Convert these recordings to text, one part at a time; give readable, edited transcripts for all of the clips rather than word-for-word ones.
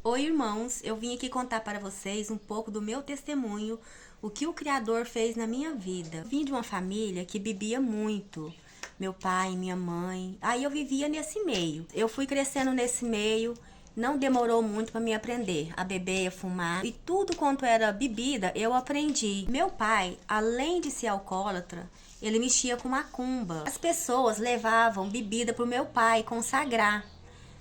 Oi, irmãos, eu vim aqui contar para vocês um pouco do meu testemunho, o que o Criador fez na minha vida. Vim de uma família que bebia muito, meu pai, minha mãe. Aí eu vivia nesse meio. Eu fui crescendo nesse meio, não demorou muito para me aprender a beber, a fumar. E tudo quanto era bebida, eu aprendi. Meu pai, além de ser alcoólatra, ele mexia com macumba. As pessoas levavam bebida pro meu pai consagrar,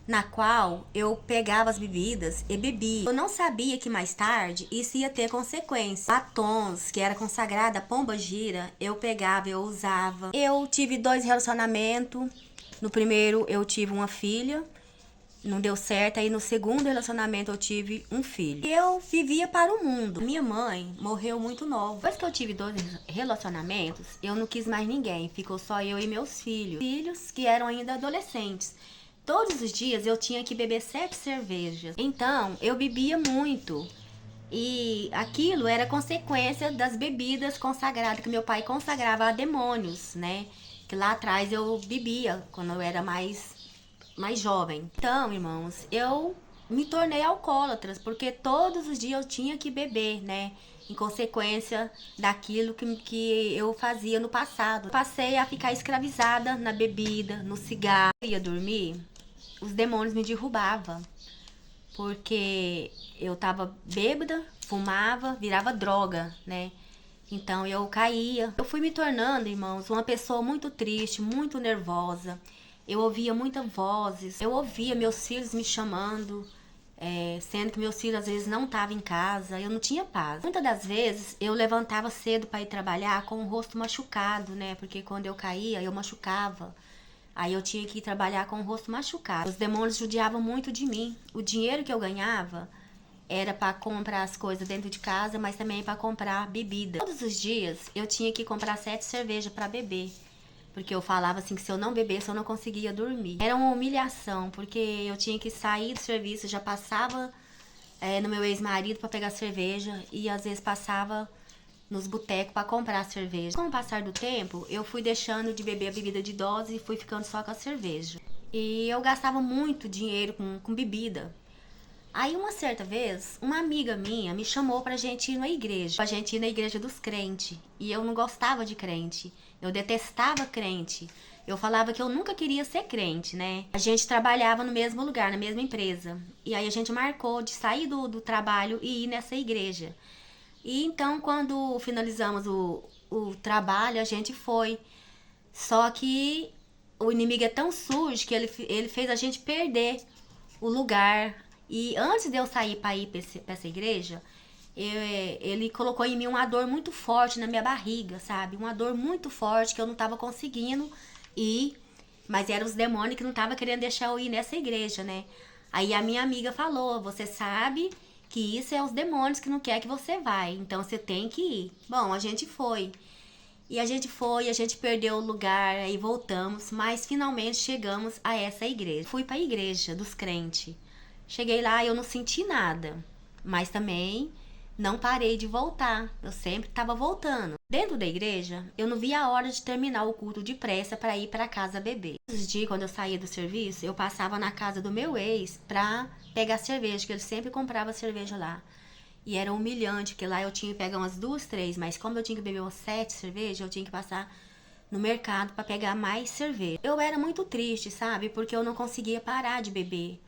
na qual eu pegava as bebidas e bebia. Eu não sabia que mais tarde isso ia ter consequências. Batons, que era consagrada pomba gira, eu pegava, eu usava. Eu tive 2 relacionamentos. No primeiro eu tive uma filha, não deu certo. Aí no segundo relacionamento eu tive um filho. Eu vivia para o mundo. Minha mãe morreu muito nova. Depois que eu tive 2 relacionamentos, eu não quis mais ninguém. Ficou só eu e meus filhos. Filhos que eram ainda adolescentes. Todos os dias eu tinha que beber 7 cervejas. Então eu bebia muito. E aquilo era consequência das bebidas consagradas que meu pai consagrava a demônios, né? Que lá atrás eu bebia quando eu era mais jovem. Então, irmãos, eu me tornei alcoólatra, porque todos os dias eu tinha que beber, né? Em consequência daquilo que eu fazia no passado. Passei a ficar escravizada na bebida, no cigarro. Eu ia dormir, os demônios me derrubavam, porque eu tava bêbada, fumava, virava droga, né? Então eu caía. Eu fui me tornando, irmãos, uma pessoa muito triste, muito nervosa. Eu ouvia muitas vozes, eu ouvia meus filhos me chamando, sendo que meus filhos às vezes não estavam em casa, eu não tinha paz. Muitas das vezes eu levantava cedo para ir trabalhar com o rosto machucado, né? Porque quando eu caía, eu machucava. Aí eu tinha que ir trabalhar com o rosto machucado. Os demônios judiavam muito de mim. O dinheiro que eu ganhava era para comprar as coisas dentro de casa, mas também para comprar bebida. Todos os dias eu tinha que comprar 7 cervejas para beber, porque eu falava assim que se eu não bebesse eu não conseguia dormir. Era uma humilhação, porque eu tinha que sair do serviço, já passava no meu ex-marido para pegar cerveja e às vezes passava nos botecos para comprar cerveja. Com o passar do tempo, eu fui deixando de beber a bebida de dose e fui ficando só com a cerveja. E eu gastava muito dinheiro com bebida. Aí uma certa vez, uma amiga minha me chamou pra gente ir na igreja. Pra gente ir na igreja dos crentes. E eu não gostava de crente. Eu detestava crente. Eu falava que eu nunca queria ser crente, né? A gente trabalhava no mesmo lugar, na mesma empresa. E aí a gente marcou de sair do trabalho e ir nessa igreja. E então, quando finalizamos o trabalho, a gente foi. Só que o inimigo é tão sujo que ele fez a gente perder o lugar. E antes de eu sair para ir para essa igreja, ele colocou em mim uma dor muito forte na minha barriga, sabe? Uma dor muito forte que eu não tava conseguindo ir. Mas eram os demônios que não tava querendo deixar eu ir nessa igreja, né? Aí a minha amiga falou: você sabe que isso é os demônios que não quer que você vá, então você tem que ir. Bom, a gente foi. E a gente foi, a gente perdeu o lugar, aí voltamos, mas finalmente chegamos a essa igreja. Fui para a igreja dos crentes. Cheguei lá e eu não senti nada, mas também não parei de voltar. Eu sempre estava voltando. Dentro da igreja, eu não via a hora de terminar o culto depressa para ir para casa beber. Todos os dias, quando eu saía do serviço, eu passava na casa do meu ex para pegar cerveja, que ele sempre comprava cerveja lá. E era humilhante, porque lá eu tinha que pegar umas 2, 3, mas como eu tinha que beber umas 7 cervejas, eu tinha que passar no mercado para pegar mais cerveja. Eu era muito triste, sabe? Porque eu não conseguia parar de beber.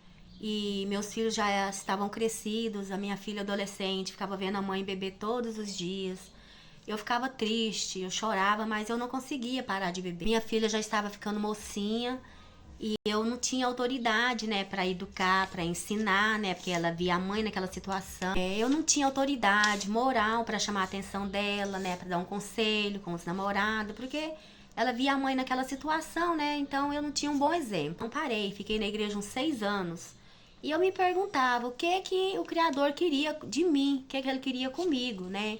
E meus filhos já estavam crescidos, a minha filha adolescente ficava vendo a mãe beber todos os dias. Eu ficava triste, eu chorava, mas eu não conseguia parar de beber. Minha filha já estava ficando mocinha e eu não tinha autoridade, né, para educar, para ensinar, né, porque ela via a mãe naquela situação. Eu não tinha autoridade moral para chamar a atenção dela, né, para dar um conselho com os namorados, porque ela via a mãe naquela situação, né, então eu não tinha um bom exemplo. Então parei, fiquei na igreja uns 6 anos e eu me perguntava o que o Criador queria de mim, o que ele queria comigo, né.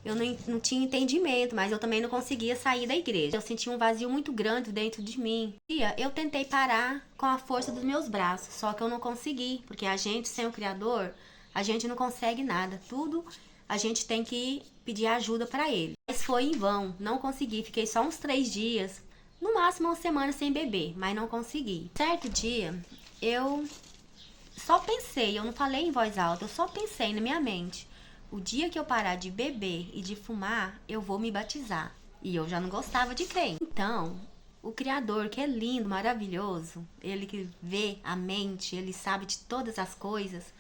Eu não tinha entendimento, mas eu também não conseguia sair da igreja. Eu sentia um vazio muito grande dentro de mim. Eu tentei parar com a força dos meus braços, só que eu não consegui, porque a gente, sem o Criador, a gente não consegue nada. Tudo a gente tem que pedir ajuda para Ele. Mas foi em vão, não consegui. Fiquei só uns 3 dias, no máximo uma semana sem beber, mas não consegui. Certo dia, eu só pensei, eu não falei em voz alta, eu só pensei na minha mente. O dia que eu parar de beber e de fumar, eu vou me batizar. E eu já não gostava de crer. Então, o Criador, que é lindo, maravilhoso, ele que vê a mente, ele sabe de todas as coisas,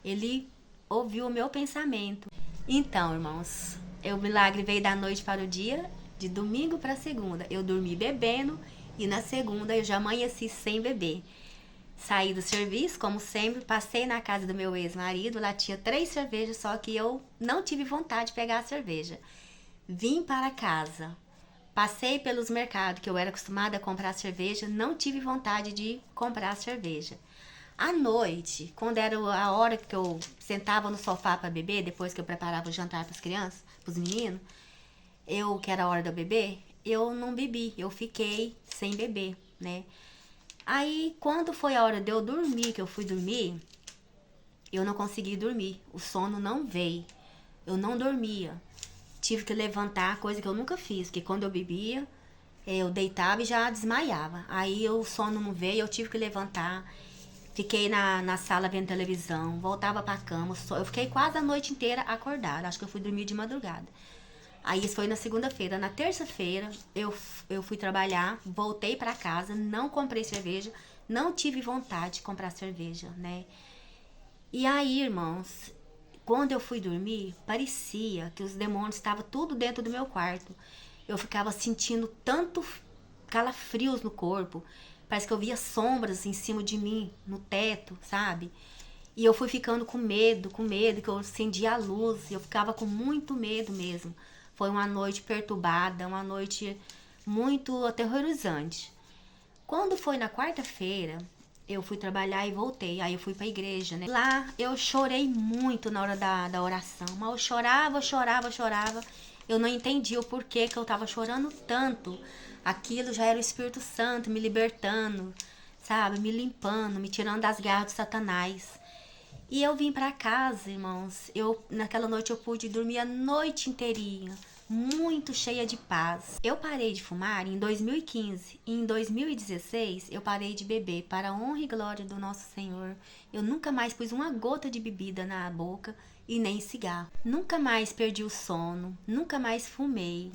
ele ouviu o meu pensamento. Então, irmãos, o milagre veio da noite para o dia, de domingo para segunda. Eu dormi bebendo e na segunda eu já amanheci sem beber. Saí do serviço, como sempre, passei na casa do meu ex-marido, lá tinha 3 cervejas, só que eu não tive vontade de pegar a cerveja. Vim para casa, passei pelos mercados, que eu era acostumada a comprar cerveja, não tive vontade de comprar cerveja. À noite, quando era a hora que eu sentava no sofá para beber, depois que eu preparava o jantar para as crianças, para os meninos, que era a hora de eu beber, eu não bebi, eu fiquei sem beber, né? Aí, quando foi a hora de eu dormir, que eu fui dormir, eu não consegui dormir. O sono não veio. Eu não dormia. Tive que levantar, coisa que eu nunca fiz, porque quando eu bebia, eu deitava e já desmaiava. Aí o sono não veio, eu tive que levantar. Fiquei na sala vendo televisão, voltava pra cama. Eu fiquei quase a noite inteira acordada. Acho que eu fui dormir de madrugada. Aí isso foi na segunda-feira. Na terça-feira eu fui trabalhar, voltei para casa, não comprei cerveja, não tive vontade de comprar cerveja, né? E aí, irmãos, quando eu fui dormir, parecia que os demônios estavam tudo dentro do meu quarto. Eu ficava sentindo tanto calafrios no corpo, parece que eu via sombras em cima de mim, no teto, sabe? E eu fui ficando com medo, que eu acendia a luz, e eu ficava com muito medo mesmo. Foi uma noite perturbada, uma noite muito aterrorizante. Quando foi na quarta-feira, eu fui trabalhar e voltei. Aí eu fui pra igreja, né? Lá eu chorei muito na hora da oração. Mas eu chorava. Eu não entendi o porquê que eu tava chorando tanto. Aquilo já era o Espírito Santo me libertando, sabe? Me limpando, me tirando das garras de Satanás. E eu vim pra casa, irmãos. Naquela noite eu pude dormir a noite inteirinha, muito cheia de paz. Eu parei de fumar em 2015 e em 2016 eu parei de beber para a honra e glória do nosso Senhor. Eu nunca mais pus uma gota de bebida na boca e nem cigarro. Nunca mais perdi o sono, nunca mais fumei.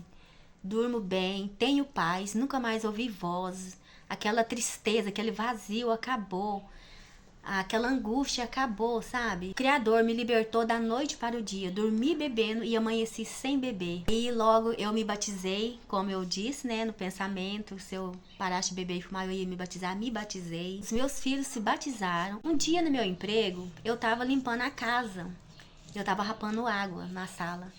Durmo bem, tenho paz, nunca mais ouvi vozes. Aquela tristeza, aquele vazio acabou. Aquela angústia acabou, sabe? O Criador me libertou da noite para o dia. Dormi bebendo e amanheci sem beber. E logo eu me batizei, como eu disse, né? No pensamento, se eu parasse de beber e fumar, eu ia me batizar. Me batizei. Os meus filhos se batizaram. Um dia no meu emprego, eu tava limpando a casa. Eu tava rapando água na sala.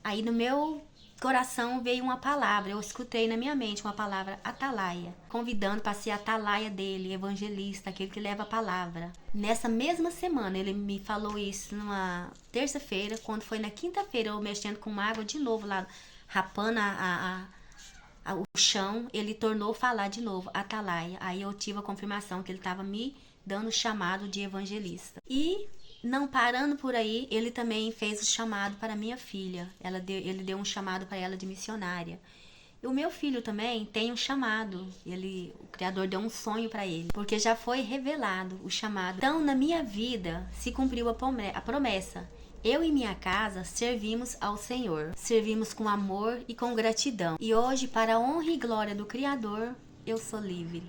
Aí no meu coração veio uma palavra, eu escutei na minha mente uma palavra atalaia, convidando para ser a atalaia dele, evangelista, aquele que leva a palavra. Nessa mesma semana, ele me falou isso numa terça-feira, quando foi na quinta-feira, eu mexendo com água de novo lá, rapando o chão, ele tornou falar de novo, atalaia. Aí eu tive a confirmação que ele estava me dando o chamado de evangelista. E não parando por aí, ele também fez o chamado para minha filha. Ele deu um chamado para ela de missionária. E o meu filho também tem um chamado. O Criador deu um sonho para ele, porque já foi revelado o chamado. Então, na minha vida, se cumpriu a promessa. Eu e minha casa servimos ao Senhor. Servimos com amor e com gratidão. E hoje, para a honra e glória do Criador, eu sou livre.